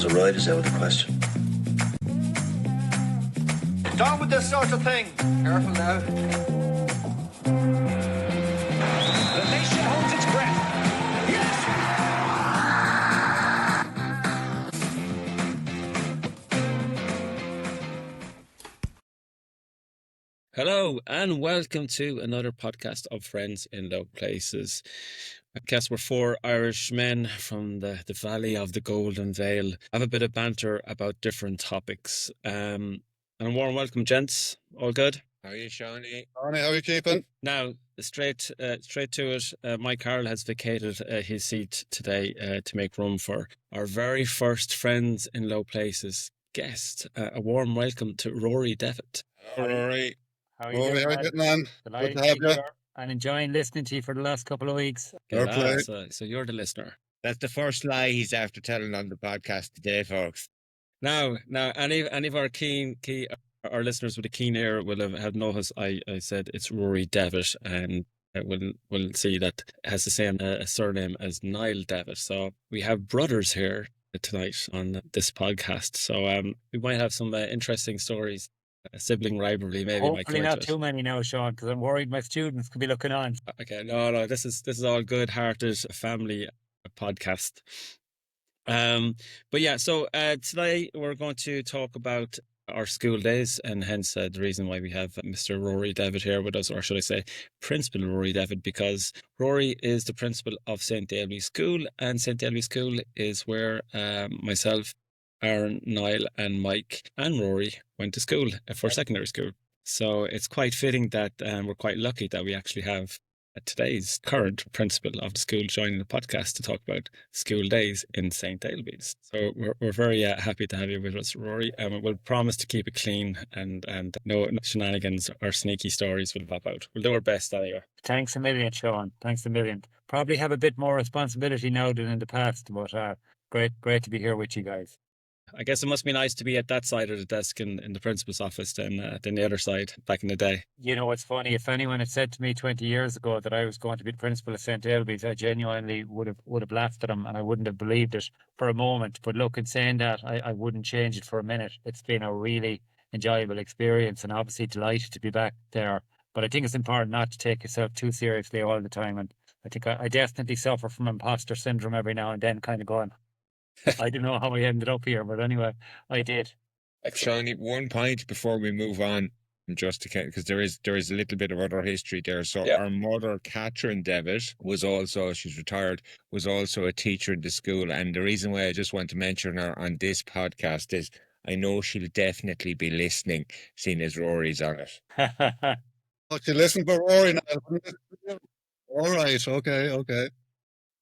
a ride is out of the question. Down with this sort of thing. Careful now. The nation holds its breath. Yes! Hello and welcome to another podcast of Friends in Low Places. I guess we're four Irish men from the Valley of the Golden Vale. Have a bit of banter about different topics. And a warm welcome, gents. All good? How are you, Shawnee? Shawnee, how are you keeping? Now, straight to it. Mike Carroll has vacated his seat today to make room for our very first Friends in Low Places guest. A warm welcome to Ruaidhri Devitt. Hello, Rory. How are you getting on? Delighted Good to have be you. here and enjoying listening to you for the last couple of weeks. Fair play. So you're the listener. That's the first lie he's after telling on the podcast today, folks. Now, any of our our listeners with a keen ear will have noticed I said it's Ruaidhri Devitt, and will see that it has the same surname as Niall Devitt. So we have brothers here tonight on this podcast. So we might have some interesting stories. A sibling rivalry, maybe. Hopefully not too many now, Sean, because I'm worried my students could be looking on. Okay, no, this is all good-hearted family podcast. But yeah, so today we're going to talk about our school days, and hence the reason why we have Mr. Ruaidhri Devitt here with us, or should I say Principal Ruaidhri Devitt, because Rory is the principal of St. Ailbe School, and St. Ailbe School is where myself, Aaron, Niall and Mike and Rory went to school for secondary school. So it's quite fitting that we're quite lucky that we actually have today's current principal of the school joining the podcast to talk about school days in St. Ailbe's. So we're very happy to have you with us, Rory, and we'll promise to keep it clean and no shenanigans or sneaky stories will pop out. We'll do our best anyway. Thanks a million, Sean. Thanks a million. Probably have a bit more responsibility now than in the past, but great to be here with you guys. I guess it must be nice to be at that side of the desk in the principal's office than the other side back in the day. You know, it's funny. If anyone had said to me 20 years ago that I was going to be the principal of St. Ailbe's, I genuinely would have laughed at them and I wouldn't have believed it for a moment. But look, in saying that, I wouldn't change it for a minute. It's been a really enjoyable experience and obviously delighted to be back there. But I think it's important not to take yourself too seriously all the time. And I think I definitely suffer from imposter syndrome every now and then, kind of going, I don't know how I ended up here, but anyway, I did. Shawnee, one point before we move on, just to because there is a little bit of other history there. So our mother, Catherine Devitt, she's retired, was also a teacher in the school. And the reason why I just want to mention her on this podcast is I know she'll definitely be listening, seeing as Rory's on it. Okay, listen for Rory now. All right, okay.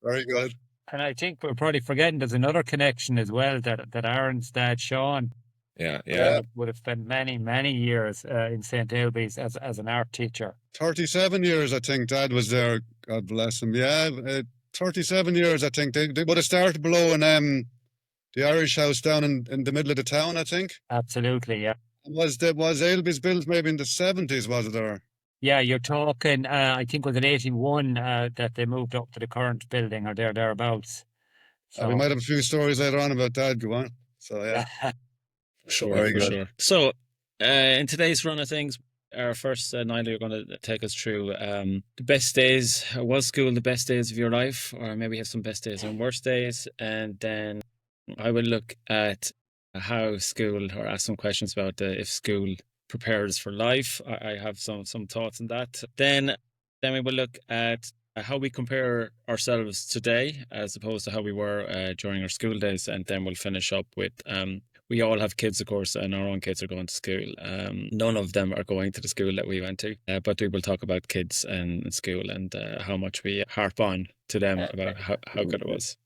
Very good. And I think we're probably forgetting there's another connection as well, that Aaron's dad, Sean, would have spent many years in St. Ailbe's as an art teacher. 37 years, I think, Dad was there. God bless him. Yeah, 37 years, I think. They would have started below in the Irish House down in the middle of the town, I think. Absolutely, yeah. Was Ailbe's built maybe in the 70s, was it there? Yeah, you're talking, I think it was in 81 that they moved up to the current building or thereabouts. So we might have a few stories later on about that, go on. So, yeah. Sure. So, in today's run of things, our first, Niall, you're going to take us through the best days. Was school the best days of your life? Or maybe have some best days and worst days. And then I will look at how school, or ask some questions about if school prepares for life. I have some thoughts on that. Then we will look at how we compare ourselves today as opposed to how we were during our school days, and then we'll finish up with we all have kids, of course, and our own kids are going to school. None of them are going to the school that we went to, but we will talk about kids and school and how much we harp on to them about how good it was.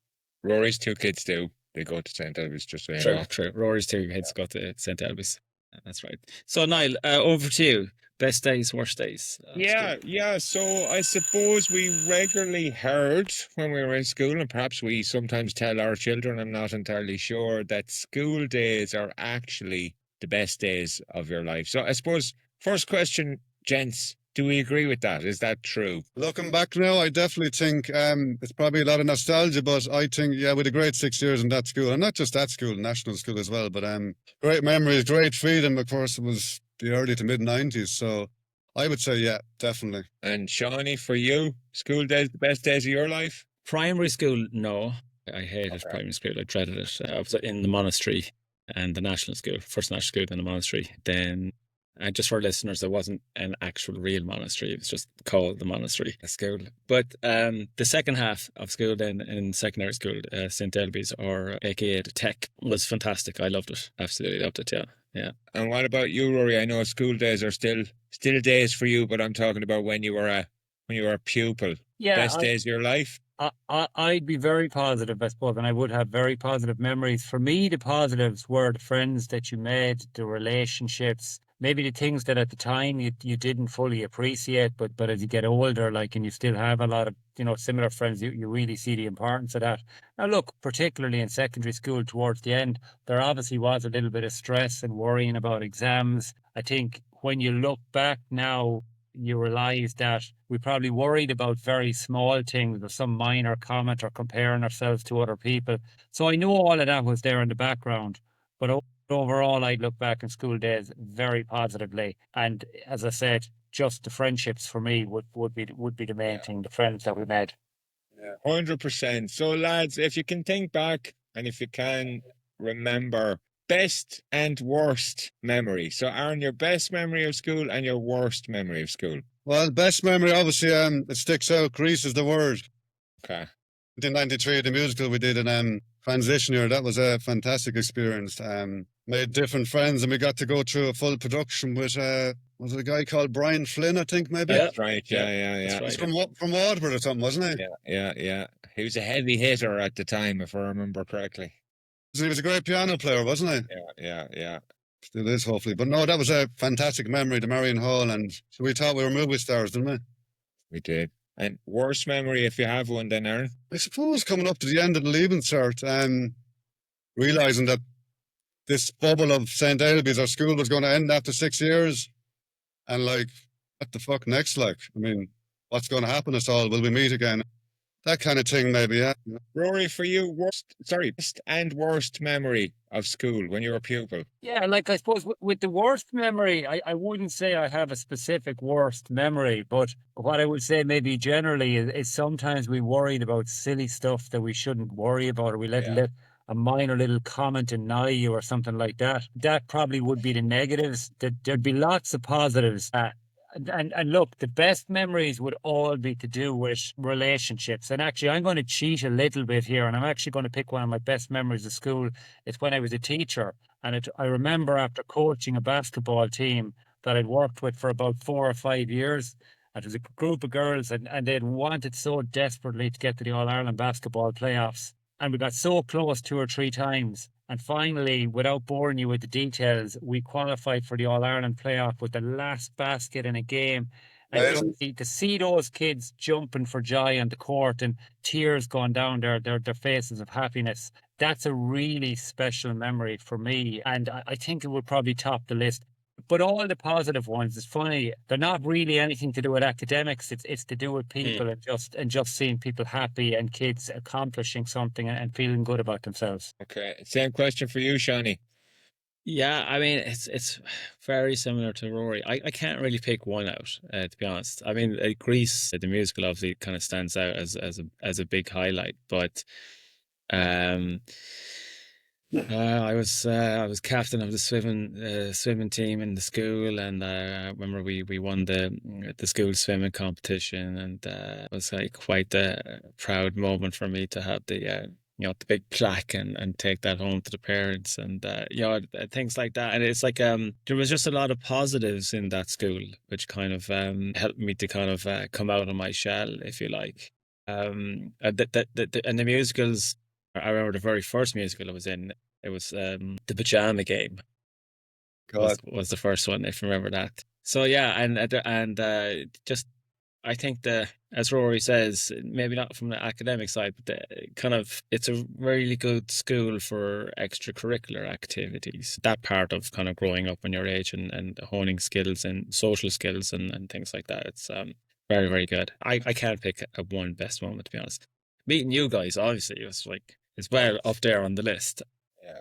Rory's two kids do. They go to St. Ailbe's, just so you know. True. Rory's two kids go to St. Ailbe's. That's right. So, Niall, over to you. Best days, worst days. Yeah. So I suppose we regularly heard when we were in school, and perhaps we sometimes tell our children, I'm not entirely sure, that school days are actually the best days of your life. So I suppose, first question, gents, Do we agree with that? Is that true? Looking back now, I definitely think it's probably a lot of nostalgia, but I think, yeah, with a great 6 years in that school, and not just that school, national school as well, but great memories, great freedom. Of course, it was the early to mid 90s, so I would say, yeah, definitely. And Shawnee, for you, school days, the best days of your life? Primary school, no. I hated primary school. I dreaded it. I was in the monastery and the national school, first national school, then the monastery. Then, just for listeners, it wasn't an actual real monastery. It was just called the monastery school. But the second half of school then in secondary school, St. Ailbe's, or aka the Tech, was fantastic. I loved it. Absolutely loved it, yeah. Yeah. And what about you, Rory? I know school days are still days for you, but I'm talking about when you were a pupil. Yeah, Best days of your life? I'd be very positive, I suppose, and I would have very positive memories. For me, the positives were the friends that you made, the relationships, maybe the things that at the time you didn't fully appreciate, but as you get older, like, and you still have a lot of, similar friends, you really see the importance of that. Now, look, particularly in secondary school towards the end, there obviously was a little bit of stress and worrying about exams. I think when you look back now, you realise that we probably worried about very small things or some minor comment or comparing ourselves to other people. So I know all of that was there in the background, but overall, I'd look back in school days very positively. And as I said, just the friendships for me would be the main thing, the friends that we made. 100%. So, lads, if you can think back and if you can remember best and worst memory. So, Aaron, your best memory of school and your worst memory of school. Well, best memory, obviously, it sticks out. Grease is the word. Okay. In 93, the musical we did in transition year, that was a fantastic experience. Made different friends, and we got to go through a full production with, was it a guy called Brian Flynn, I think, maybe? That's right, yeah. That's He's right. from Waterford or something, wasn't he? Yeah. He was a heavy hitter at the time, if I remember correctly. So he was a great piano player, wasn't he? Yeah. Still is, hopefully. But no, that was a fantastic memory, the Marion Hall, and so we thought we were movie stars, didn't we? We did. And worst memory, if you have one, then, Aaron? I suppose coming up to the end of the Leaving Cert, realising that this bubble of St. Ailbe's, our school, was going to end after 6 years. And like, what the fuck next? Like, I mean, what's going to happen to us all? Will we meet again? That kind of thing, maybe, yeah. Rory, for you, best and worst memory of school when you were a pupil? Yeah, like I suppose with the worst memory, I wouldn't say I have a specific worst memory, but what I would say maybe generally is sometimes we worried about silly stuff that we shouldn't worry about, or we let a minor little comment annoy you or something like that. That probably would be the negatives. There'd be lots of positives. And look, the best memories would all be to do with relationships. And actually, I'm going to cheat a little bit here, and I'm actually going to pick one of my best memories of school. It's when I was a teacher, and I remember after coaching a basketball team that I'd worked with for about 4 or 5 years. And it was a group of girls, and they'd wanted so desperately to get to the All-Ireland basketball playoffs. And we got so close 2 or 3 times. And finally, without boring you with the details, we qualified for the All-Ireland playoff with the last basket in a game. And to see those kids jumping for joy on the court and tears going down their faces of happiness, that's a really special memory for me. And I think it would probably top the list. But all the positive ones, it's funny, they're not really anything to do with academics. It's to do with people and just seeing people happy and kids accomplishing something and feeling good about themselves. Okay. Same question for you, Shawnee. Yeah, I mean, it's very similar to Rory. I can't really pick one out, to be honest. I mean, Grease, the musical, obviously kind of stands out as a big highlight, but I was captain of the swimming team in the school, and I remember we won the school swimming competition, and it was like quite a proud moment for me to have the the big plaque and take that home to the parents, and things like that. And it's like there was just a lot of positives in that school, which kind of helped me to kind of come out of my shell, if you like. And the musicals. I remember the very first musical I was in. It was the Pajama Game. Was the first one, if you remember that. So yeah, and just I think as Rory says, maybe not from the academic side, but it's a really good school for extracurricular activities. That part of kind of growing up when you're age and honing skills and social skills and things like that. It's very, very good. I can't pick a one best moment, to be honest. Meeting you guys, obviously, was like, it's well up there on the list. Yeah.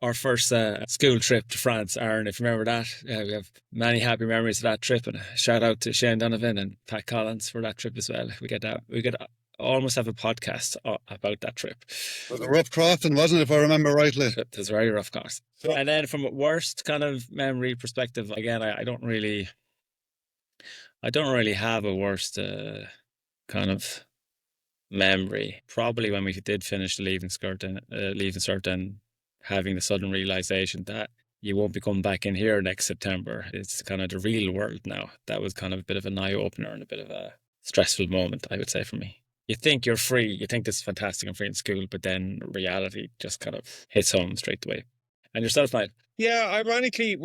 Our first school trip to France, Aaron, if you remember that. We have many happy memories of that trip, and a shout out to Shane Donovan and Pat Collins for that trip as well. We could almost have a podcast about that trip. It was a rough crossing, wasn't it, if I remember rightly? It was a very rough course. And then from a worst kind of memory perspective, again, I don't really have a worst kind of memory. Probably when we did finish the Leaving Cert and having the sudden realization that you won't be coming back in here next September. It's kind of the real world now. That was kind of a bit of an eye opener and a bit of a stressful moment, I would say, for me. You think you're free, you think this is fantastic and free in school, but then reality just kind of hits home straight away. And yourself, Niall? Yeah, ironically,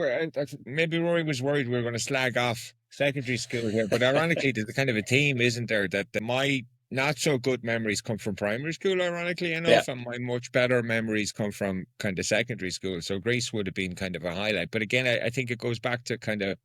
maybe Rory was worried we were going to slag off secondary school here, but ironically, there's a kind of a theme, isn't there, that my not so good memories come from primary school, ironically enough, and my much better memories come from kind of secondary school. So Greece would have been kind of a highlight. But again, I think it goes back to kind of,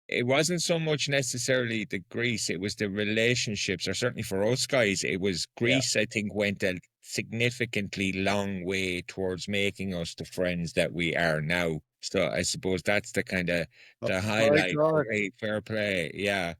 it wasn't so much necessarily the Greece, it was the relationships, or certainly for us guys, it was Greece, I think, went a significantly long way towards making us the friends that we are now. So I suppose that's the kind of the highlight. Fair play. Yeah.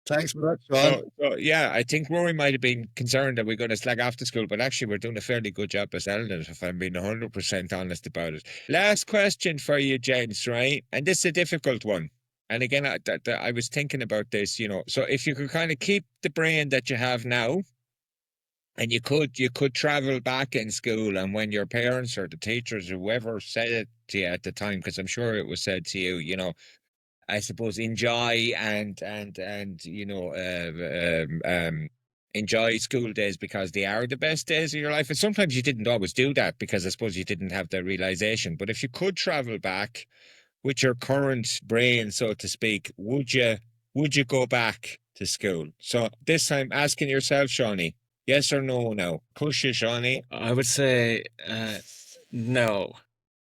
Thanks for that, Sean. So, yeah, I think Rory might have been concerned that we're going to slag off the school, but actually we're doing a fairly good job of selling it, if I'm being 100% honest about it. Last question for you, gents, right? And this is a difficult one. And again, I was thinking about this, so if you could kind of keep the brain that you have now, and you could travel back in school, and when your parents or the teachers or whoever said it to you at the time, because I'm sure it was said to you, I suppose enjoy and enjoy school days because they are the best days of your life. And sometimes you didn't always do that because I suppose you didn't have the realization. But if you could travel back with your current brain, so to speak, would you go back to school? So this time, asking yourself, Shawnee, yes or no now? Push you, Shawnee. I would say no.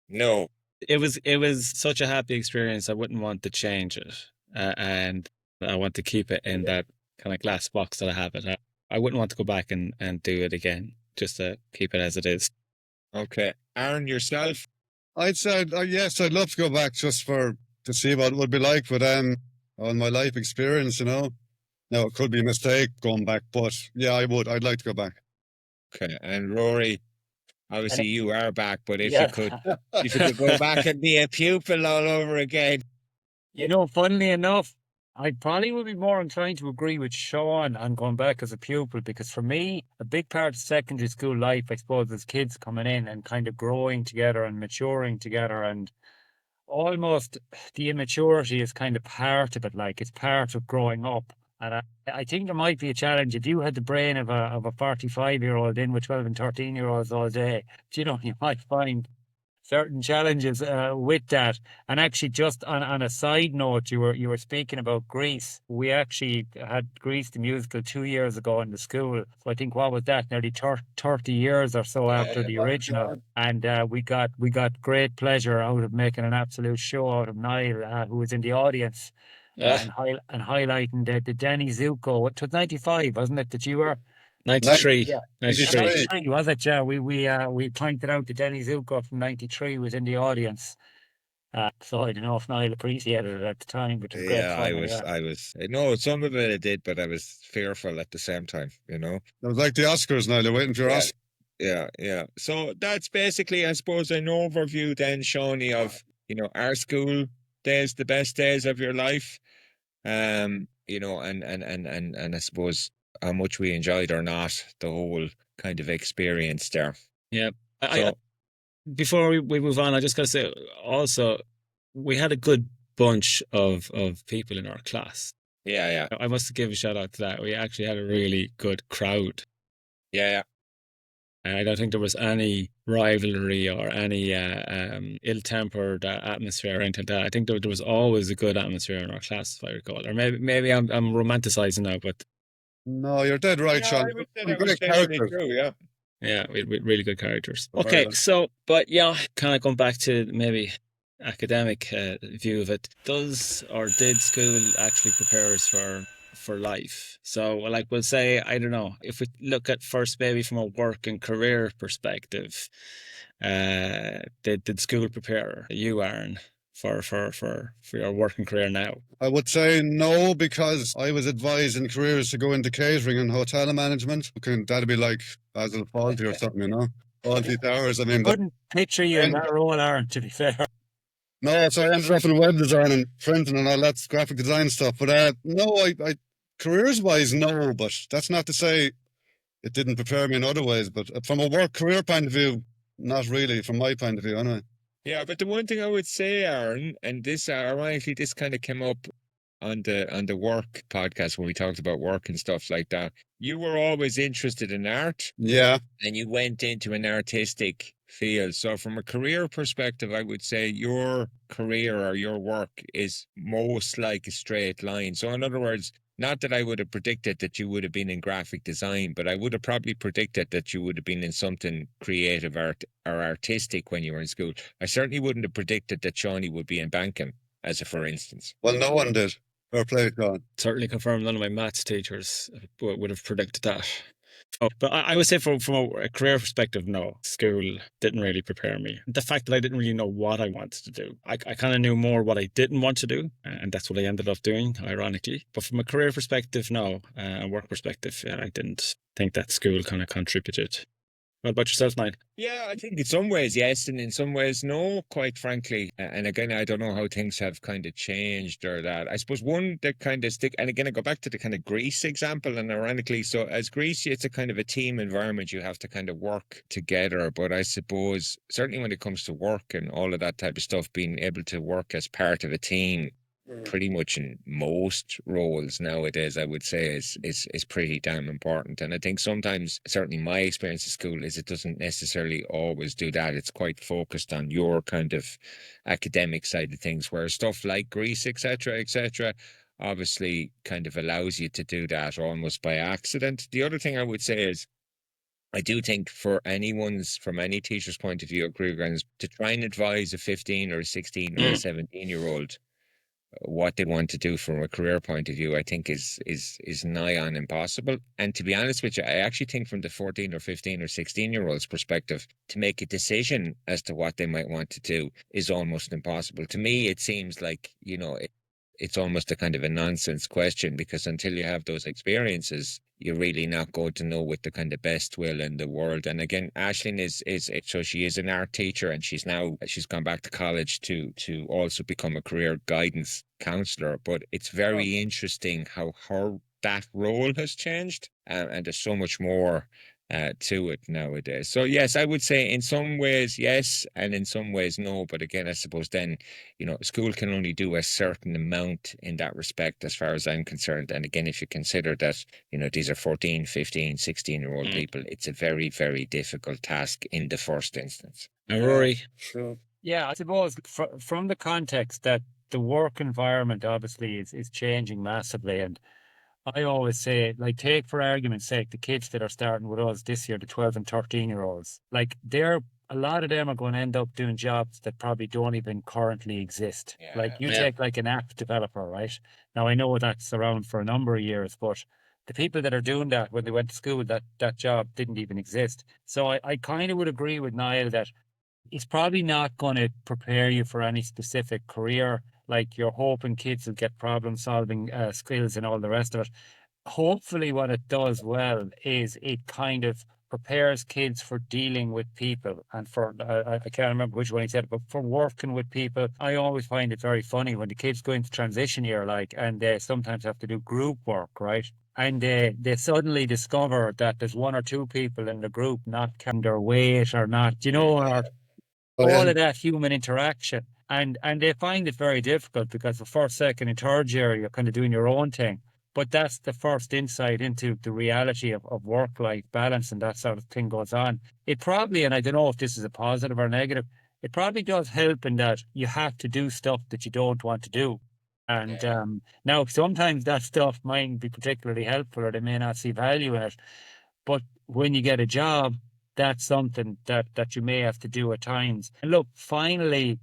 No. It was such a happy experience. I wouldn't want to change it, and I want to keep it in that kind of glass box that I have it. I wouldn't want to go back and do it again, just to keep it as it is. Okay, Aaron, yourself? I'd say yes. I'd love to go back just to see what it would be like, but on my life experience, Now it could be a mistake going back, but yeah, I would. I'd like to go back. Okay, and Rory? Obviously, you are back, but if you could go back and be a pupil all over again. Funnily enough, I probably would be more inclined to agree with Sean on going back as a pupil, because for me, a big part of secondary school life, I suppose, is kids coming in and kind of growing together and maturing together, and almost the immaturity is kind of part of it, like it's part of growing up. And I think there might be a challenge if you had the brain of a 45-year-old in with 12 and 13-year-olds all day. You might find certain challenges with that. And actually, just on a side note, you were speaking about Greece. We actually had Greece the musical 2 years ago in the school. So I think, what was that? Nearly 30 years or so after the original. And we got great pleasure out of making an absolute show out of Niall, who was in the audience. And highlighting the Danny Zuko. It was 95, wasn't it, that you were? 93. Yeah. 93, was it? Yeah, we pointed out that Danny Zuko from 93 was in the audience. So I don't know if Niall appreciated it at the time, but it was great fun. I was. No, some of it I did, but I was fearful at the same time. It was like the Oscars, Niall. You're waiting for your Oscar. Yeah. So that's basically, I suppose, an overview then, Shawnee, of our school days, the best days of your life. And I suppose how much we enjoyed or not the whole kind of experience there. Yeah. Before we move on, I just got to say also, we had a good bunch of people in our class. Yeah. I must give a shout out to that. We actually had a really good crowd. Yeah. And I don't think there was any rivalry or any ill-tempered atmosphere or anything like that. I think there was always a good atmosphere in our class, if I recall. Or maybe I'm romanticizing now, but No, you're dead right, Yeah, Sean. I would say Some that was great genuinely characters. true. Yeah. yeah, with really good characters. Very Okay, good. so, but yeah, kind of going back to maybe academic view of it, did school actually prepare us for life? So, like, we'll say, I don't know, if we look at first maybe from a work and career perspective, did school prepare you, Aaron, for your working career now? I would say no, because I was advised in careers to go into catering and hotel management. Okay, that'd be like Basil Fawlty or something, you know? All these hours. I mean, but Couldn't picture you in that role, Aaron, to be fair. no, so I ended up in web design and printing and all that graphic design stuff. But no, I careers wise, no. But that's not to say it didn't prepare me in other ways. But from a work career point of view, not really. From my point of view, anyway. Yeah, but the one thing I would say, Aaron, and this ironically, this kind of came up on the work podcast when we talked about work and stuff like that. You were always interested in art, Yeah, and you went into an artistic field. So from a career perspective, I would say your career or your work is most like a straight line. So in other words, not that I would have predicted that you would have been in graphic design, but I would have probably predicted that you would have been in something creative art or artistic when you were in school. I certainly wouldn't have predicted that Shawnee would be in banking, as a for instance. well, no one did. Fair play, Sean. Certainly confirmed none of my maths teachers would have predicted that. Oh, but I would say from a career perspective, no, school didn't really prepare me. The fact that I didn't really know what I wanted to do, I kind of knew more what I didn't want to do, and that's what I ended up doing, ironically. But from a career perspective, no, a work perspective, I didn't think that school kind of contributed. What about yourself, Niall? Yeah, I think in some ways, yes, and in some ways, no, quite frankly. And again, I don't know how things have kind of changed or that. I suppose one that kind of stick, and again, I go back to the kind of Greece example, and ironically, so as Greece, it's a kind of a team environment. You have to kind of work together. But I suppose, certainly when it comes to work and all of that type of stuff, being able to work as part of a team pretty much in most roles nowadays, I would say is pretty damn important. And I think sometimes, certainly my experience at school is it doesn't necessarily always do that. It's quite focused on your kind of academic side of things, where stuff like Greece, etc., obviously kind of allows you to do that almost by accident. The other thing I would say is, I do think from any teacher's point of view or career guidance, to try and advise a 15 or a 16 or a 17-year-old what they want to do from a career point of view, I think is nigh on impossible. And to be honest with you, I actually think from the 14 or 15 or 16-year-olds perspective, to make a decision as to what they might want to do is almost impossible. To me, it seems like, it's almost a kind of a nonsense question, because until you have those experiences, you're really not going to know with the kind of best will in the world. And again, Aisling so she is an art teacher, and she's gone back to college to also become a career guidance counselor. But it's very interesting how that role has changed, and there's so much more to it nowadays. So yes, I would say in some ways yes, and in some ways no. But again, I suppose then, school can only do a certain amount in that respect, as far as I'm concerned. And again, if you consider that, these are 14, 15, 16-year-old people, it's a very, very difficult task in the first instance. Rory? Sure. Yeah, I suppose from the context that the work environment obviously is changing massively. And I always say, like, take for argument's sake, the kids that are starting with us this year, the 12 and 13-year-olds, like, a lot of them are going to end up doing jobs that probably don't even currently exist. Yeah. Like, you Yeah. take like an app developer, right? Now, I know that's around for a number of years, but the people that are doing that when they went to school, that job didn't even exist. So I kind of would agree with Niall that it's probably not going to prepare you for any specific career. Like, you're hoping kids will get problem solving skills and all the rest of it. Hopefully what it does well is it kind of prepares kids for dealing with people, and for I can't remember which one he said, but for working with people. I always find it very funny when the kids go into transition year, and they sometimes have to do group work, right? And they suddenly discover that there's one or two people in the group not carrying their weight, or not, or Oh, all yeah. of that human interaction. And they find it very difficult, because the first, second, and third year, you're kind of doing your own thing. But that's the first insight into the reality of work-life balance and that sort of thing goes on. It probably, and I don't know if this is a positive or negative, it probably does help in that you have to do stuff that you don't want to do. And now sometimes that stuff might be particularly helpful or they may not see value in it. But when you get a job, that's something that you may have to do at times. And look, finally,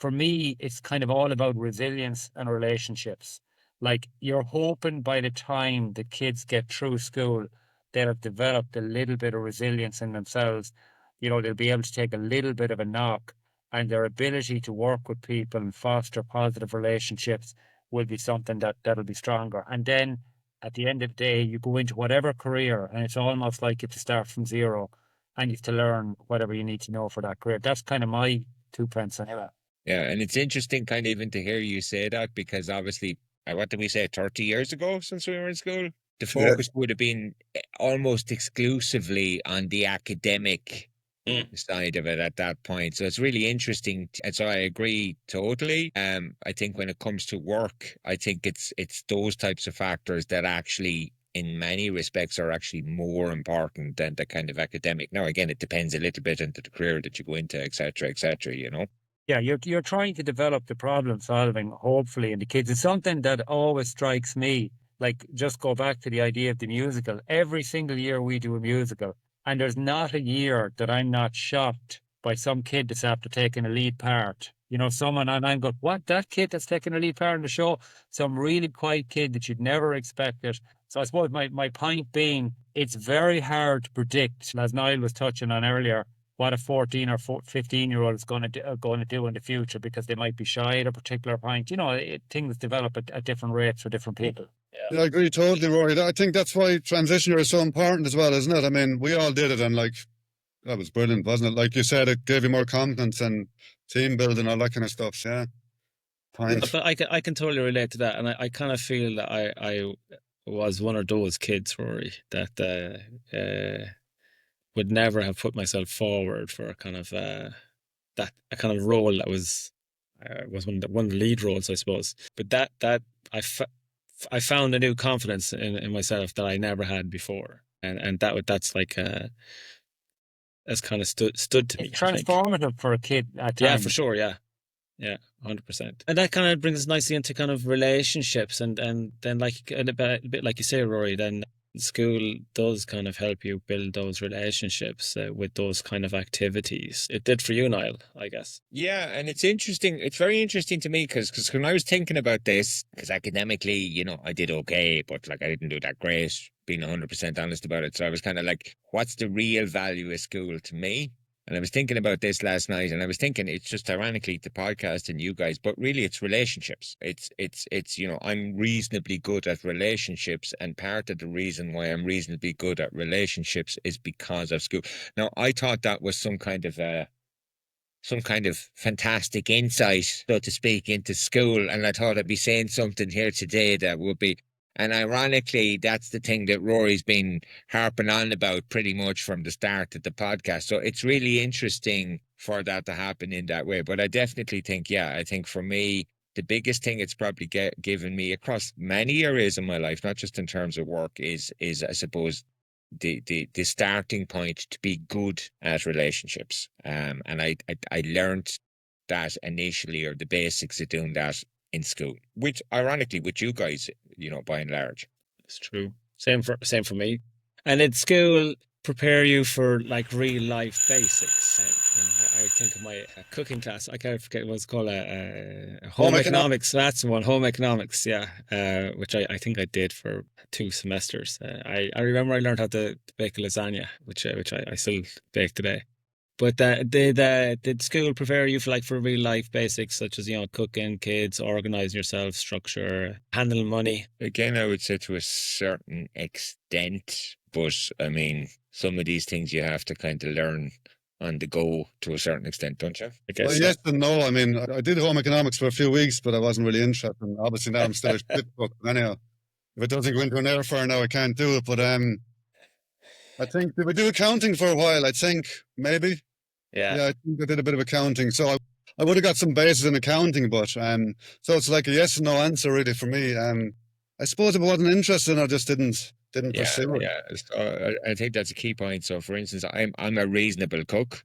for me, it's kind of all about resilience and relationships. Like you're hoping by the time the kids get through school, they'll have developed a little bit of resilience in themselves. You know, they'll be able to take a little bit of a knock, and their ability to work with people and foster positive relationships will be something that'll be stronger. And then at the end of the day, you go into whatever career, and it's almost like you have to start from zero, and you have to learn whatever you need to know for that career. That's kind of my 2 pence anyway. Yeah, and it's interesting kind of even to hear you say that, because obviously, what did we say, 30 years ago since we were in school? The focus would have been almost exclusively on the academic side of it at that point. So it's really interesting. And so I agree totally. I think when it comes to work, I think it's those types of factors that actually, in many respects, are actually more important than the kind of academic. Now, again, it depends a little bit into the career that you go into, et cetera, you know? Yeah, you're trying to develop the problem solving, hopefully, in the kids. It's something that always strikes me. Like, just go back to the idea of the musical. Every single year we do a musical, and there's not a year that I'm not shocked by some kid that's after taking a lead part. You know, someone, and I'm going, what, that kid that's taking a lead part in the show? Some really quiet kid that you'd never expected. So I suppose my point being, it's very hard to predict, as Niall was touching on earlier, what a 14 or 15-year-old is going to do in the future, because they might be shy at a particular point. You know, things develop at different rates for different people. Yeah, I agree totally, Rory. I think that's why transition year is so important as well, isn't it? I mean, we all did it, and like, that was brilliant, wasn't it? Like you said, it gave you more confidence and team building, all that kind of stuff. Yeah, fine. But I can totally relate to that, and I kind of feel that I was one of those kids, Rory, that would never have put myself forward for a kind of a kind of role that was one of the lead roles, I suppose. But that I found a new confidence in myself that I never had before, and that's like that's kind of stood to me. It's transformative for a kid at times. Yeah, for sure. Yeah, 100%. And that kind of brings us nicely into kind of relationships, and then like a bit like you say, Rory, then school does kind of help you build those relationships with those kind of activities. It did for you, Niall, I guess. Yeah, and it's interesting. It's very interesting to me because when I was thinking about this, because academically, you know, I did okay, but like I didn't do that great, being 100% honest about it. So I was kind of like, what's the real value of school to me? And I was thinking about this last night, and I was thinking it's just ironically the podcast and you guys, but really it's relationships. It's you know, I'm reasonably good at relationships, and part of the reason why I'm reasonably good at relationships is because of school. Now, I thought that was some kind of fantastic insight, so to speak, into school, and I thought I'd be saying something here today that would be. And ironically, that's the thing that Rory's been harping on about pretty much from the start of the podcast. So it's really interesting for that to happen in that way. But I definitely think, I think for me, the biggest thing it's probably given me across many areas of my life, not just in terms of work, is I suppose the starting point to be good at relationships. And I learned that initially, or the basics of doing that, in school, which ironically with you guys, you know, by and large. It's true. Same for me. And did school prepare you for like real life basics? I think of my cooking class. I can't forget what it's called. Home economics. That's the one. Home economics. Yeah. Which I think I did for 2 semesters. I remember I learned how to bake a lasagna, which I still bake today. But did school prepare you for real life basics, such as, you know, cooking, kids, organising yourself, structure, handling money? Again, I would say to a certain extent, but I mean, some of these things you have to kind of learn on the go to a certain extent, don't you? I guess well, yes and no. I mean, I did home economics for a few weeks, but I wasn't really interested. And obviously now I'm still a shit book. Anyhow, if it doesn't go into an air fryer now, I can't do it. But I think, did we do accounting for a while? I think maybe. Yeah, I think I did a bit of accounting. So I would have got some bases in accounting, but so it's like a yes and no answer really for me. I suppose if I wasn't interested, I just didn't pursue it. Yeah. So I think that's a key point. So, for instance, I'm a reasonable cook,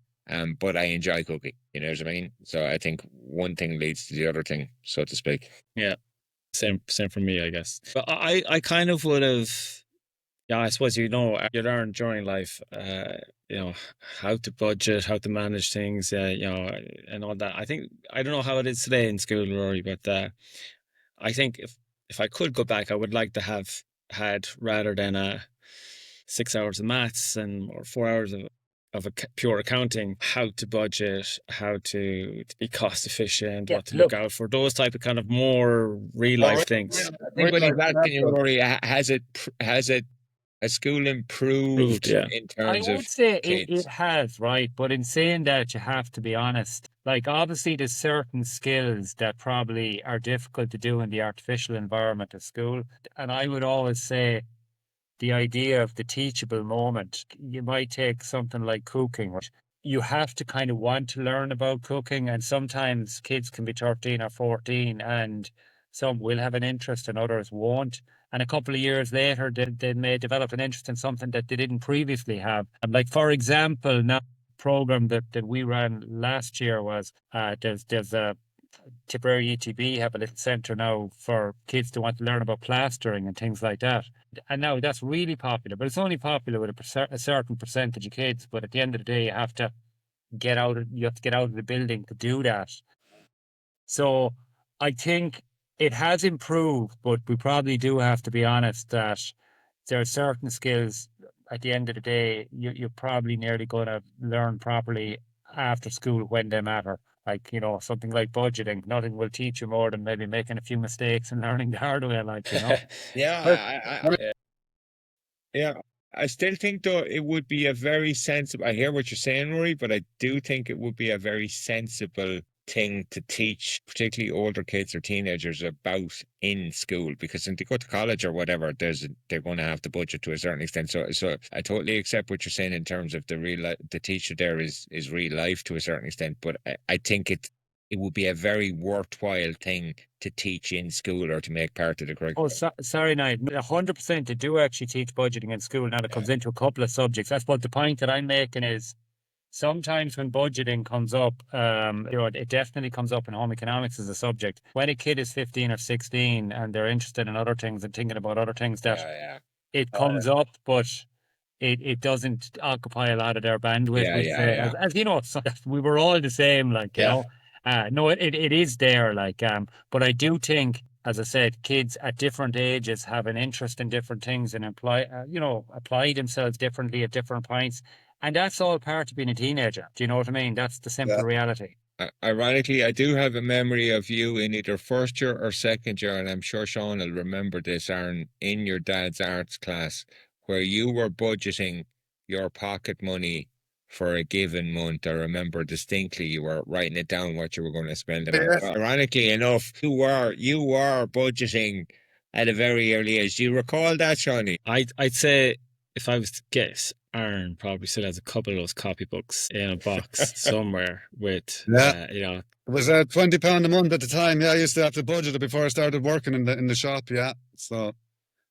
but I enjoy cooking. You know what I mean? So I think one thing leads to the other thing, so to speak. Yeah, same for me, I guess. But I kind of would have. Yeah, I suppose you learn during life, how to budget, how to manage things, and all that. I don't know how it is today in school, Rory, but I think if I could go back, I would like to have had, rather than 6 hours of maths or 4 hours of pure accounting, how to budget, how to be cost efficient, what to look out for, those type of kind of more real life things. I think when you're asking you, Rory, has a school improved Yeah. in terms I of would say kids? it has, right? But in saying that, you have to be honest. Like, obviously, there's certain skills that probably are difficult to do in the artificial environment of school. And I would always say the idea of the teachable moment, you might take something like cooking. You have to kind of want to learn about cooking. And sometimes kids can be 13 or 14 and some will have an interest and others won't. And a couple of years later, they may develop an interest in something that they didn't previously have. And like, for example, now program that we ran last year was there's a Tipperary ETB have a little centre now for kids to want to learn about plastering and things like that. And now that's really popular, but it's only popular with a certain percentage of kids. But at the end of the day, you have to get out of the building to do that. So I think it has improved, but we probably do have to be honest that there are certain skills at the end of the day you're probably nearly going to learn properly after school when they matter. Like, something like budgeting, nothing will teach you more than maybe making a few mistakes and learning the hard way, Yeah, I still think though it would be a very sensible. I hear what you're saying, Rory, but I do think it would be a very sensible thing to teach, particularly older kids or teenagers, about in school, because when they go to college or whatever, they're going to have to budget to a certain extent. So I totally accept what you're saying in terms of the teacher there is real life to a certain extent, but I think it would be a very worthwhile thing to teach in school or to make part of the curriculum. Sorry, Niall. 100% they do actually teach budgeting in school. Now it comes into a couple of subjects. That's what the point that I'm making is sometimes when budgeting comes up, it definitely comes up in home economics as a subject. When a kid is 15 or 16 and they're interested in other things and thinking about other things, that it comes up, but it doesn't occupy a lot of their bandwidth. As you know, we were all the same, no, it is there, but I do think, as I said, kids at different ages have an interest in different things and apply themselves differently at different points. And that's all part of being a teenager. Do you know what I mean? That's the simple reality. Ironically, I do have a memory of you in either first year or second year, and I'm sure Sean will remember this, Aaron, in your dad's arts class, where you were budgeting your pocket money for a given month. I remember distinctly you were writing it down what you were going to spend it on. Ironically enough, you were budgeting at a very early age. Do you recall that, Shawnee? I'd say, if I was to guess, Aaron probably still has a couple of those copybooks in a box somewhere with, It was £20 a month at the time. Yeah, I used to have to budget it before I started working in the shop. Yeah, so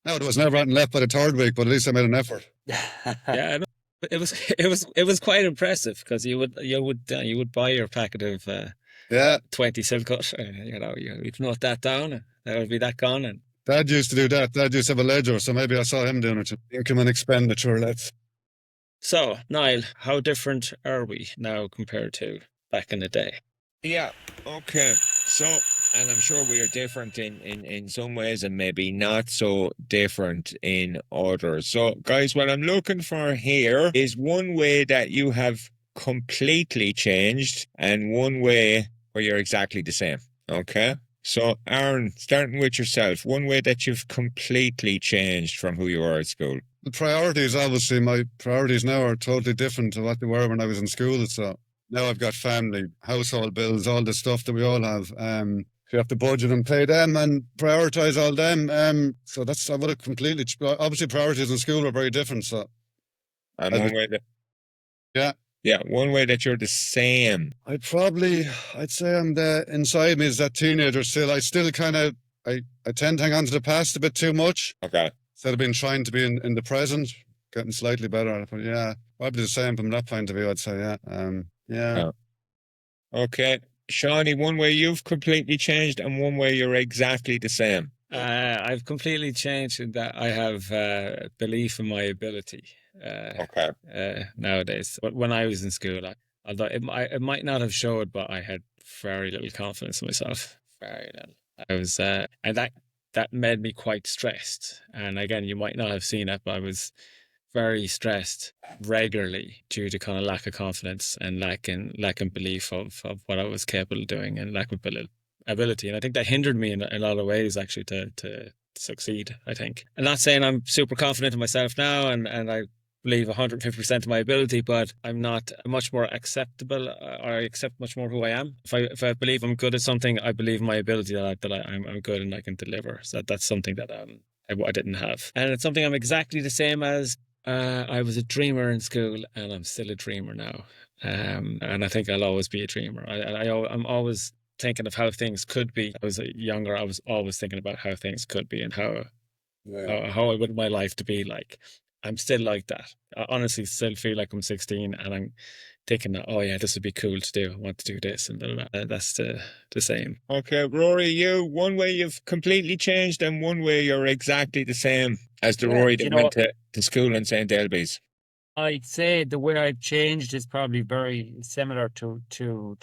no, there was never anything left by the third week, but at least I made an effort. Yeah, no, it was quite impressive, because you would buy your packet of 20 Silcut. You'd note that down. That would be that gone. And Dad used to do that. Dad used to have a ledger, so maybe I saw him doing it. Income and expenditure, So, Niall, how different are we now compared to back in the day? Yeah, okay. So, and I'm sure we are different in some ways and maybe not so different in others. So, guys, what I'm looking for here is one way that you have completely changed and one way where you're exactly the same. Okay? So, Aaron, starting with yourself, one way that you've completely changed from who you were at school. The priorities, obviously, my priorities now are totally different to what they were when I was in school. So now I've got family, household bills, all the stuff that we all have. You have to budget and pay them and prioritise all them. So I would have completely, obviously priorities in school are very different. So, and one way that, one way that you're the same. I'd say inside me is that teenager still. I still kind of I tend to hang on to the past a bit too much. Okay. Instead of being trying to be in the present, getting slightly better at it. But yeah, probably the same from that point of view, I'd say, yeah. Yeah. Oh. Okay. Shawnee, one way you've completely changed and one way you're exactly the same. I've completely changed in that I have belief in my ability Okay. nowadays. But when I was in school, although it might not have showed, but I had very little confidence in myself. Very little. I was, and that made me quite stressed. And again, you might not have seen it, but I was very stressed regularly due to kind of lack of confidence and lacking belief of what I was capable of doing and lack of ability. And I think that hindered me in a lot of ways actually to succeed, I think. I'm not saying I'm super confident in myself now and I believe 150% of my ability, but I'm not much more acceptable, or I accept much more who I am. If I believe I'm good at something, I believe in my ability that I'm good and I can deliver. So that's something that I didn't have. And it's something I'm exactly the same as. I was a dreamer in school and I'm still a dreamer now. And I think I'll always be a dreamer. I'm always thinking of how things could be. I was younger, I was always thinking about how things could be and how I would my life to be like. I'm still like that. I honestly still feel like I'm 16 and I'm thinking that, oh yeah, this would be cool to do. I want to do this and blah, blah, blah. That's the same. Okay, Rory, one way you've completely changed and one way you're exactly the same as the Rory that went to school in St. Ailbe's. I'd say the way I've changed is probably very similar to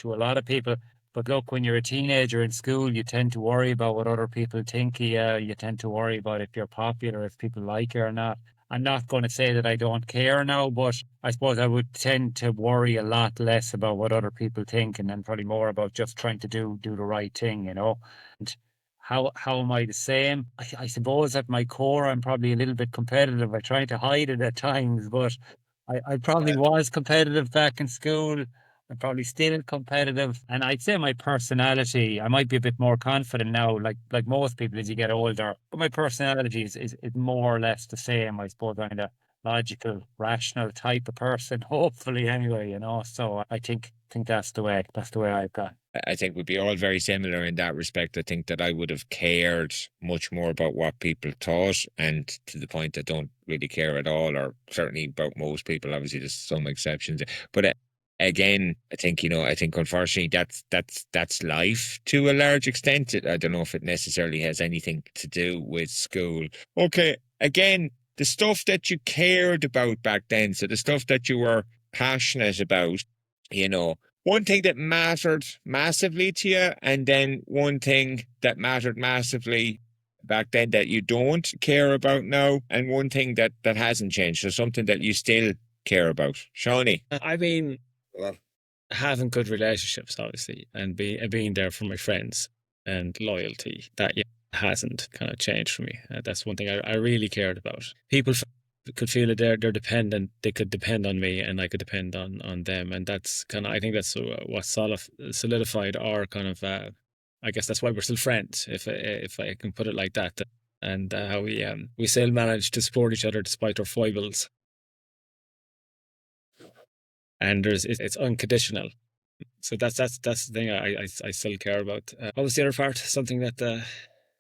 a lot of people. But look, when you're a teenager in school, you tend to worry about what other people think of you. You tend to worry about if you're popular, if people like you or not. I'm not going to say that I don't care now, but I suppose I would tend to worry a lot less about what other people think and then probably more about just trying to do the right thing, And how am I the same? I suppose at my core, I'm probably a little bit competitive. I try to hide it at times, but I probably was competitive back in school. I'm probably still competitive. And I'd say my personality, I might be a bit more confident now, like most people as you get older. But my personality is more or less the same. I suppose I'm a logical, rational type of person, hopefully anyway, So I think that's the way I've got. I think we'd be all very similar in that respect. I think that I would have cared much more about what people thought, and to the point that don't really care at all, or certainly about most people. Obviously, there's some exceptions, but again, I think unfortunately that's life to a large extent. I don't know if it necessarily has anything to do with school. Okay, again, the stuff that you cared about back then, so the stuff that you were passionate about, one thing that mattered massively to you, and then one thing that mattered massively back then that you don't care about now, and one thing that hasn't changed, so something that you still care about. Shawnee? I mean, having good relationships, obviously, and being there for my friends and loyalty, that hasn't kind of changed for me. That's one thing I really cared about. People could feel that they're dependent. They could depend on me, and I could depend on them, and that's kind of, I think that's what solidified our kind of. I guess that's why we're still friends, if I can put it like that, and how we still manage to support each other despite our foibles. And it's unconditional. So that's the thing I still care about. What was the other part? Something that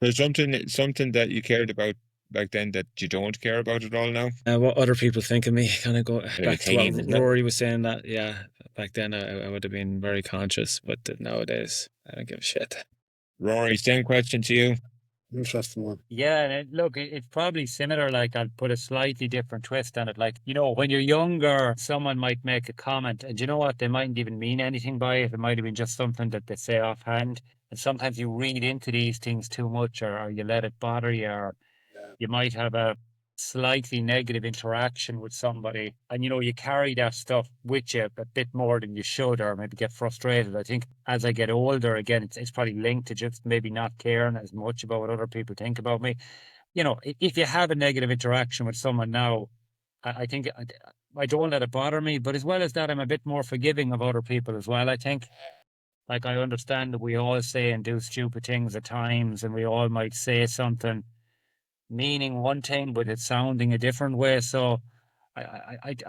there's something that you cared about back then that you don't care about at all now? What other people think of me, kind of go back to what Rory was saying, that back then I would have been very conscious, but nowadays I don't give a shit. Rory, same question to you. Interesting one. Yeah, and look, it's probably similar. Like, I'll put a slightly different twist on it. Like, when you're younger, someone might make a comment, and you know what? They mightn't even mean anything by it. It might have been just something that they say offhand. And sometimes you read into these things too much, or you let it bother you, or you might have a slightly negative interaction with somebody, and you carry that stuff with you a bit more than you should, or maybe get frustrated. I think as I get older, again, it's probably linked to just maybe not caring as much about what other people think about me. If you have a negative interaction with someone now, I think I don't let it bother me, but as well as that, I'm a bit more forgiving of other people as well. I think, like, I understand that we all say and do stupid things at times, and we all might say something meaning one thing, but it's sounding a different way. So I'd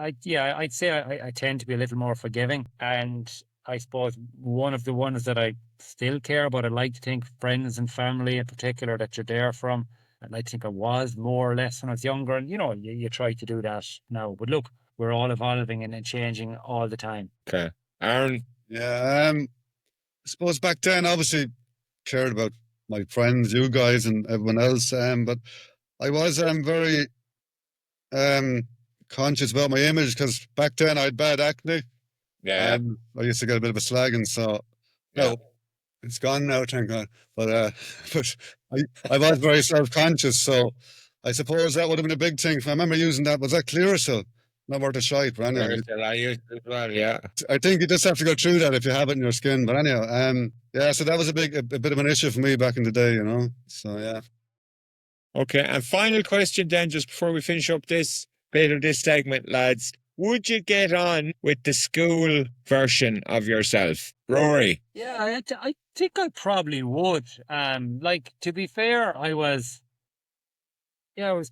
say I tend to be a little more forgiving, and I suppose one of the ones that I still care about. I like to think friends and family in particular that you're there from. And I think I was more or less when I was younger. And, you try to do that now. But look, we're all evolving and changing all the time. Okay. Aaron? Yeah, I suppose back then, obviously, cared about my friends, you guys, and everyone else. But I was very conscious about my image because back then I had bad acne. Yeah. I used to get a bit of a slagging, so Yeah. no, it's gone now, thank God. But but I was very self-conscious, so I suppose that would have been a big thing. I remember using that. Was that Clearasil? Not worth a shite, but anyway. I used it as well, yeah. I think you just have to go through that if you have it in your skin. But anyhow, yeah, so that was a bit of an issue for me back in the day, So yeah. Okay, and final question then, just before we finish up this bit of this segment, lads. Would you get on with the school version of yourself? Rory? Yeah, I think I probably would. To be fair, I was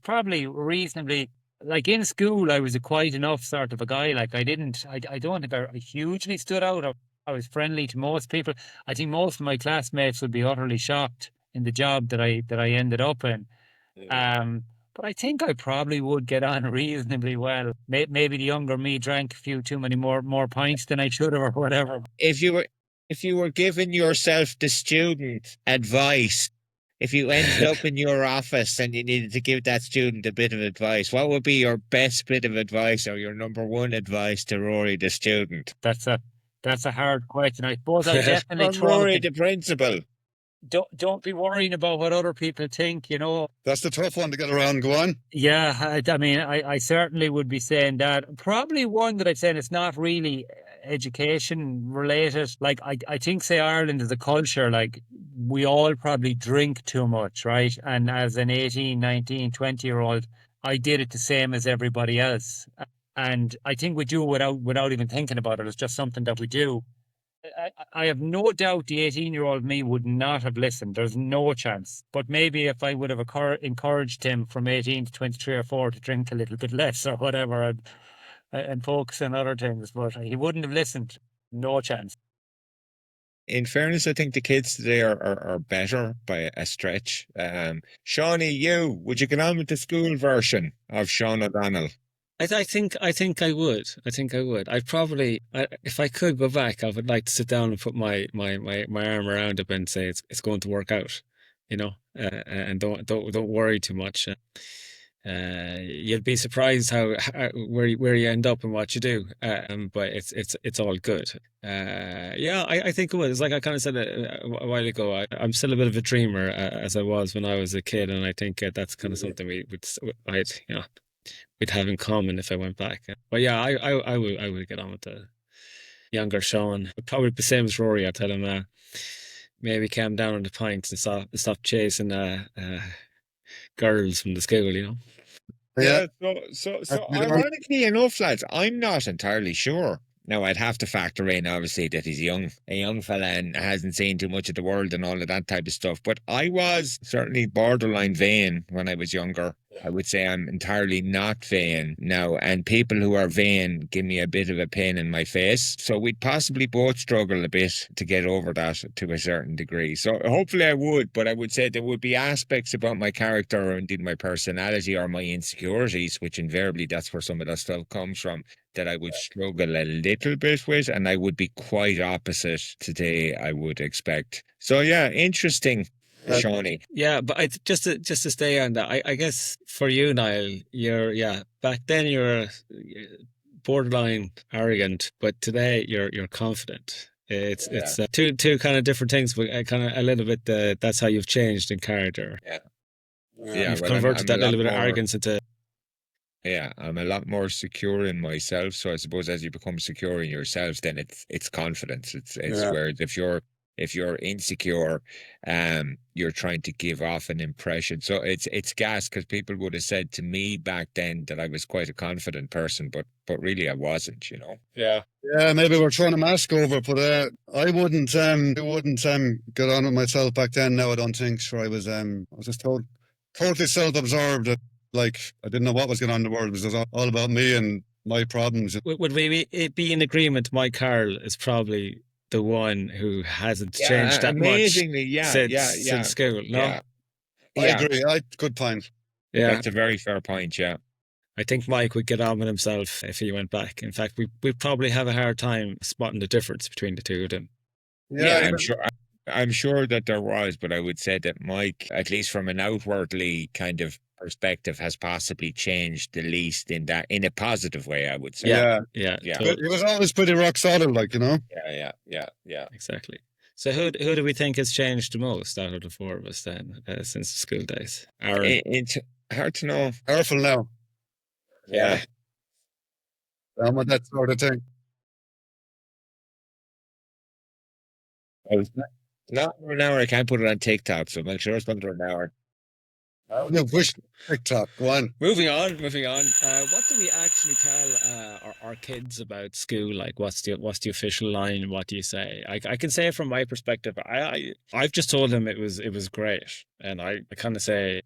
probably reasonably, like in school, I was a quiet enough sort of a guy. Like I don't think I hugely stood out. I was friendly to most people. I think most of my classmates would be utterly shocked in the job that I ended up in. But I think I probably would get on reasonably well. Maybe the younger me drank a few too many more pints than I should have, or whatever. If you were giving yourself the student advice, if you ended up in your office and you needed to give that student a bit of advice, what would be your best bit of advice or your number one advice to Rory, the student? That's a hard question. I suppose I definitely From Rory, the principal. Don't be worrying about what other people think, That's the tough one to get around. Go on. Yeah, I mean, I certainly would be saying that. Probably one that I'd say it's not really education related. Like, I think, say, Ireland as a culture, like, we all probably drink too much, right? And as an 18, 19, 20-year-old, I did it the same as everybody else. And I think we do without even thinking about it. It's just something that we do. I have no doubt the 18-year-old me would not have listened. There's no chance. But maybe if I would have encouraged him from 18 to 23 or 4 to drink a little bit less or whatever and focus on other things, but he wouldn't have listened. No chance. In fairness, I think the kids today are better by a stretch. Shawnee, would you get on with the school version of Sean O'Donnell? I think I would. I'd probably, if I could go back, I would like to sit down and put my arm around it and say it's going to work out, and don't worry too much. You'd be surprised how where you end up and what you do. But it's all good. Yeah, I think it would. It's like I kind of said a while ago. I'm still a bit of a dreamer as I was when I was a kid, and I think that's kind of something we'd have in common if I went back. But yeah, I would get on with the younger Sean. Probably the same as Rory. I'd tell him maybe calm down on the pints and stop chasing girls from the school. Yeah. So ironically enough, lads, I'm not entirely sure. Now, I'd have to factor in, obviously, that he's a young fella and hasn't seen too much of the world and all of that type of stuff. But I was certainly borderline vain when I was younger. I would say I'm entirely not vain now. And people who are vain give me a bit of a pain in my face. So we'd possibly both struggle a bit to get over that to a certain degree. So hopefully I would, but I would say there would be aspects about my character or indeed my personality or my insecurities, which invariably that's where some of that stuff comes from, that I would struggle a little bit with, and I would be quite opposite today, I would expect. So yeah, interesting, Shawnee. Yeah, but just to stay on that, I guess for you, Niall, back then you're borderline arrogant, but today you're confident. It's two kind of different things, but kind of a little bit. That's how you've changed in character. You've converted that little bit of arrogance into. Yeah, I'm a lot more secure in myself. So I suppose as you become secure in yourself, then it's confidence. It's whereas if you're insecure, you're trying to give off an impression. So it's gas, because people would have said to me back then that I was quite a confident person, but really I wasn't. Yeah, maybe we're trying to mask over, but I wouldn't get on with myself back then. No, I don't think. Sure, I was just totally self-absorbed. Like, I didn't know what was going on in the world. It was just all about me, and my problems. Would we be in agreement? Mike Carroll is probably the one who hasn't Yeah, changed that much amazingly. Yeah, since school. No, yeah, I yeah. agree. Good point. yeah. That's a very fair point. Yeah. I think Mike would get on with himself if he went back. In fact, we'd probably have a hard time spotting the difference between the two of them. Yeah, Yeah, I'm sure that there was, but I would say that Mike, at least from an outwardly kind of perspective, has possibly changed the least in a positive way, I would say. yeah. Yeah, Yeah. But he was always pretty rock solid, like, you know. Yeah. exactly. So who do we think has changed the most out of the four of us then since the school days? Aaron. It's hard to know. Careful now. Yeah. Down with that sort of thing. Not for an hour. I can't put it on TikTok, so make sure it's under an hour. No, push TikTok. Go on. Moving on. What do we actually tell our kids about school? Like, what's the official line? What do you say? I can say from my perspective, I've just told them it was great, and I kind of say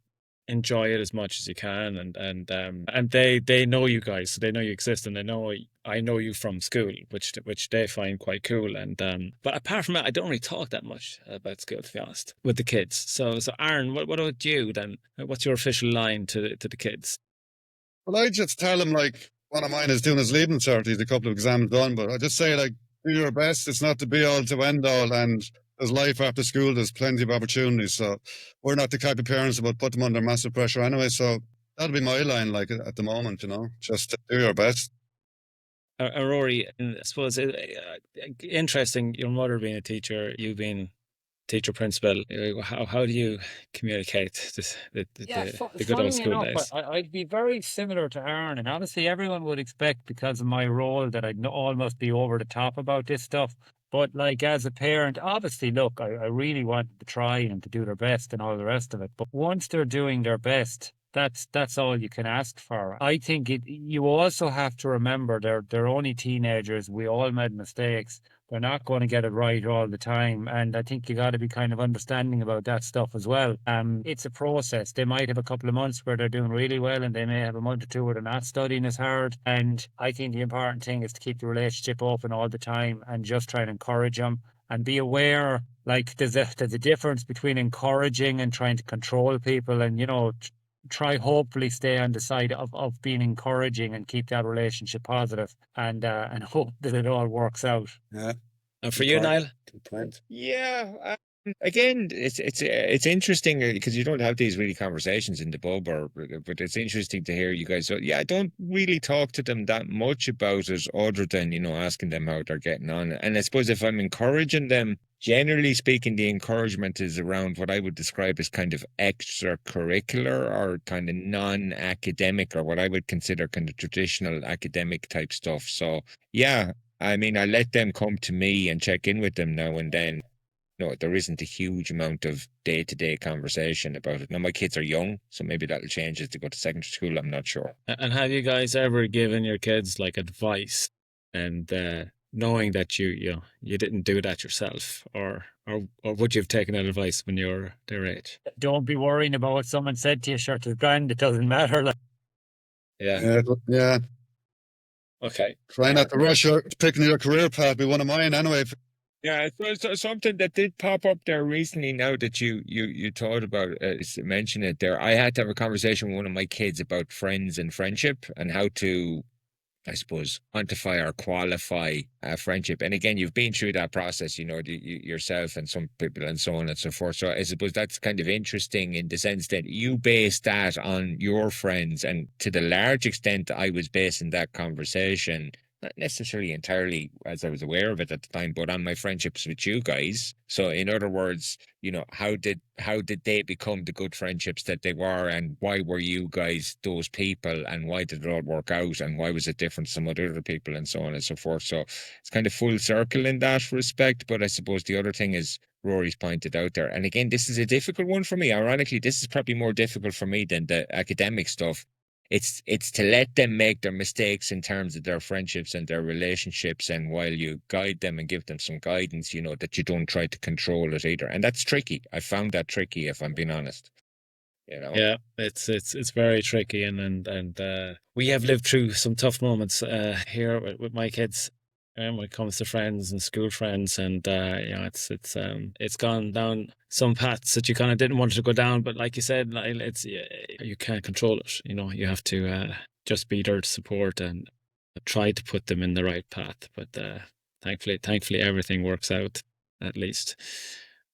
enjoy it as much as you can, and they know you guys, so they know you exist, and they know I know you from school, which they find quite cool. And but apart from that, I don't really talk that much about school, to be honest, with the kids. So Aaron, what about you then? What's your official line to the kids? Well, I just tell him, like, one of mine is doing his leaving cert. He's a couple of exams done, but I just say, like, do your best. It's not the be all to end all, and there's life after school. There's plenty of opportunities. So we're not the type of parents about put them under massive pressure anyway. So that'll be my line, like, at the moment, you know, just do your best. Rory, I suppose interesting. Your mother being a teacher, you being teacher principal. How do you communicate the good old school days? I'd be very similar to Aaron, and honestly, everyone would expect, because of my role, that I'd almost be over the top about this stuff. But like, as a parent, obviously, look, I really wanted to try and to do their best and all the rest of it. But once they're doing their best, that's all you can ask for. I think you also have to remember they're only teenagers. We all made mistakes. They're not going to get it right all the time. And I think you got to be kind of understanding about that stuff as well. It's a process. They might have a couple of months where they're doing really well, and they may have a month or two where they're not studying as hard. And I think the important thing is to keep the relationship open all the time and just try and encourage them and be aware, like, there's a difference between encouraging and trying to control people. And, you know, try hopefully stay on the side of being encouraging and keep that relationship positive, and hope that it all works out. Yeah. And for you, Niall? Good point. Yeah. Again, it's interesting because you don't have these really conversations in the pub, but it's interesting to hear you guys. So yeah, I don't really talk to them that much about it, other than, you know, asking them how they're getting on. And I suppose if I'm encouraging them, generally speaking, the encouragement is around what I would describe as kind of extracurricular or kind of non-academic, or what I would consider kind of traditional academic type stuff. So yeah, I mean, I let them come to me and check in with them now and then. No, there isn't a huge amount of day-to-day conversation about it. Now, my kids are young, so maybe that'll change as they go to secondary school. I'm not sure. And have you guys ever given your kids like advice, and knowing that you didn't do that yourself, or would you have taken that advice when you were their age? Don't be worrying about what someone said to you. Sure, it's grand. It doesn't matter. Like, Yeah. Okay. Try not to rush picking your career path. Be one of mine anyway. Yeah, so something that did pop up there recently, now that you thought about mention it there. I had to have a conversation with one of my kids about friends and friendship, and how to, I suppose, quantify or qualify friendship. And again, you've been through that process, you know, yourself and some people and so on and so forth. So I suppose that's kind of interesting in the sense that you base that on your friends, and to the large extent, I was basing that conversation, not necessarily entirely as I was aware of it at the time, but on my friendships with you guys. So in other words, you know, how did they become the good friendships that they were, and why were you guys those people, and why did it all work out, and why was it different from other people, and so on and so forth. So it's kind of full circle in that respect. But I suppose the other thing is, Rory's pointed out there, and again, this is a difficult one for me. Ironically, this is probably more difficult for me than the academic stuff. It's to let them make their mistakes in terms of their friendships and their relationships, and while you guide them and give them some guidance, you know, that you don't try to control it either. And that's tricky. I found that tricky, if I'm being honest. You know. Yeah, it's very tricky, and we have lived through some tough moments here with my kids. When it comes to friends and school friends, and it's gone down some paths that you kind of didn't want to go down, but like you said, it's you can't control it. You have to just be there to support and try to put them in the right path. But thankfully, everything works out at least.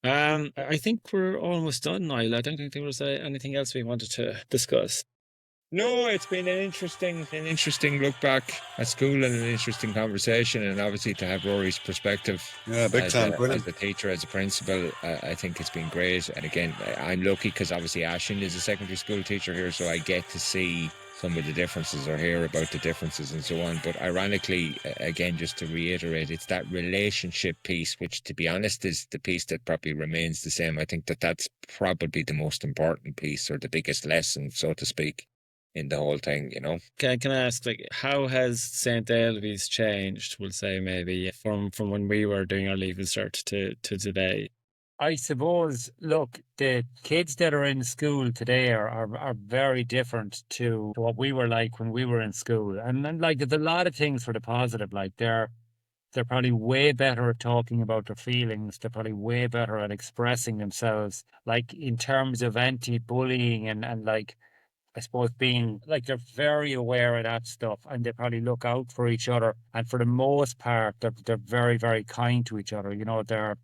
I think we're almost done, Niall. I don't think there was anything else we wanted to discuss. No, it's been an interesting look back at school and an interesting conversation, and obviously to have Rory's perspective big time, as a teacher, as a principal, I think it's been great. And again, I'm lucky because obviously Aisling is a secondary school teacher here, so I get to see some of the differences or hear about the differences and so on. But ironically, again, just to reiterate, it's that relationship piece, which to be honest is the piece that probably remains the same. I think that's probably the most important piece, or the biggest lesson, so to speak, in the whole thing, Can I ask, how has St. Ailbe's changed, we'll say, maybe from when we were doing our Leaving Cert to today? I suppose, look, the kids that are in school today are very different to what we were like when we were in school. And then, there's a lot of things for the positive. They're probably way better at talking about their feelings. They're probably way better at expressing themselves, in terms of anti-bullying and I suppose being they're very aware of that stuff, and they probably look out for each other. And for the most part, they're very, very kind to each other. They're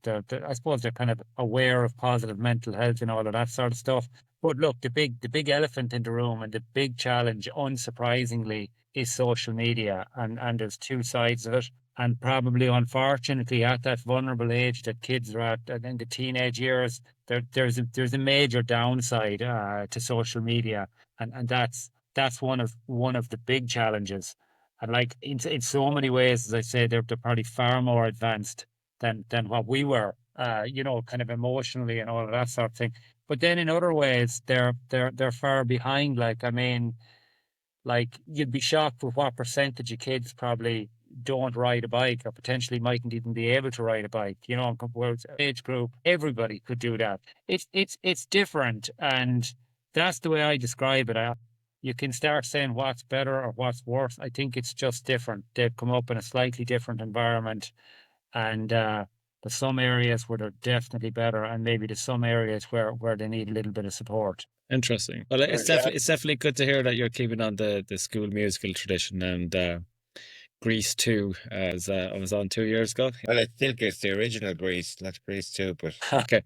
I suppose they're kind of aware of positive mental health and all of that sort of stuff. But look, the big elephant in the room and the big challenge, unsurprisingly, is social media, and there's two sides of it. And probably, unfortunately, at that vulnerable age that kids are at, and in the teenage years, there's a major downside to social media, and that's one of the big challenges. And in so many ways, as I say, they're probably far more advanced than what we were, kind of emotionally and all of that sort of thing. But then in other ways, they're far behind. You'd be shocked with what percentage of kids probably don't ride a bike, or potentially mightn't even be able to ride a bike. Compared to age group, everybody could do that. It's different, and that's the way I describe it. You can start saying what's better or what's worse. I think it's just different. They've come up in a slightly different environment, and there's some areas where they're definitely better, and maybe there's some areas where they need a little bit of support. Interesting. Well, it's definitely good to hear that you're keeping on the school musical tradition. And Grease 2, as I was on 2 years ago. Well, I think it's the original Grease, not Grease 2, but okay.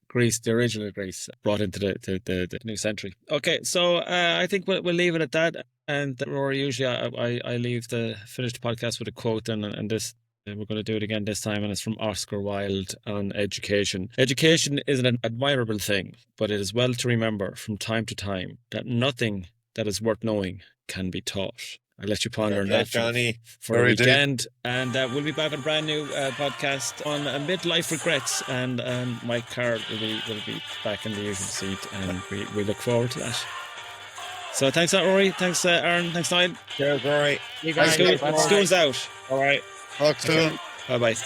Grease, the original Grease, brought into the new century. Okay, so I think we'll leave it at that. And Rory, usually I leave the finished podcast with a quote, and this we're going to do it again this time, and it's from Oscar Wilde on education. Education is an admirable thing, but it is well to remember from time to time that nothing that is worth knowing can be taught. I'll let you ponder on that, Johnny, for a weekend. Deep. And we'll be back with a brand new podcast on midlife regrets. And Mike Carr will be back in the usual seat. And we look forward to that. So thanks a lot, Rory. Thanks, Aaron. Thanks, Niall. Cheers, Rory. School's out. All right. Talk soon. Bye-bye.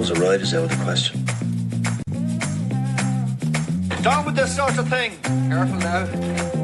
A ride is out of the question. Down with this sort of thing. Careful now.